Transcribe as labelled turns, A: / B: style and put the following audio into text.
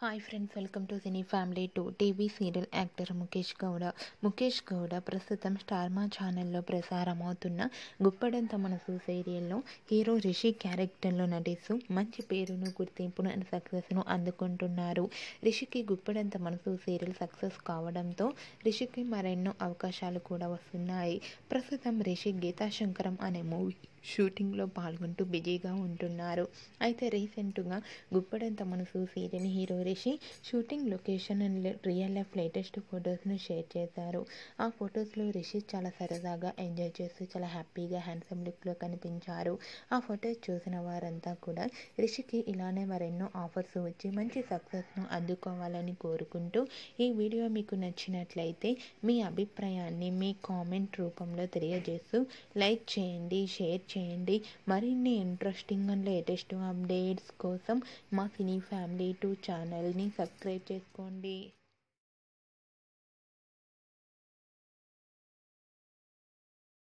A: Hi friends, welcome to cine family 2. TV serial actor Mukesh Gowda ప్రస్తుతం Star మా ఛానల్లో ప్రసారమవుతున్న గుప్పడంత మనసు సీరియల్లో హీరో రిషి క్యారెక్టర్లో నటిస్తూ మంచి పేరును, గుర్తింపును అండ్ సక్సెస్ను అందుకుంటున్నారు. రిషికి గుప్పడంత మనసు సీరియల్ సక్సెస్ కావడంతో రిషికి మరెన్నో అవకాశాలు కూడా వస్తున్నాయి. ప్రస్తుతం రిషి గీతాశంకరం అనే మూవీ షూటింగ్లో పాల్గొంటూ బిజీగా ఉంటున్నారు. అయితే రీసెంట్గా Guppedantha Manasu serial hero Rishi shooting location and real life latest ఫొటోస్ను షేర్ చేశారు. ఆ ఫొటోస్లో రిషి చాలా సరదాగా ఎంజాయ్ చేస్తూ చాలా హ్యాపీగా హ్యాండ్సమ్ లుక్లో కనిపించారు. ఆ ఫొటోస్ చూసిన వారంతా కూడా రిషికి ఇలానే మరెన్నో ఆఫర్స్ వచ్చి మంచి సక్సెస్ను అందుకోవాలని కోరుకుంటూ, ఈ వీడియో మీకు నచ్చినట్లయితే మీ అభిప్రాయాన్ని మీ కామెంట్ రూపంలో తెలియజేస్తూ లైక్ చేయండి, షేర్ చేయండి. మరిన్ని ఇంట్రెస్టింగ్ అండ్ లేటెస్ట్ అప్డేట్స్ కోసం మా సినీ ఫ్యామిలీ 2 ఛానల్ని సబ్స్క్రైబ్ చేసుకోండి.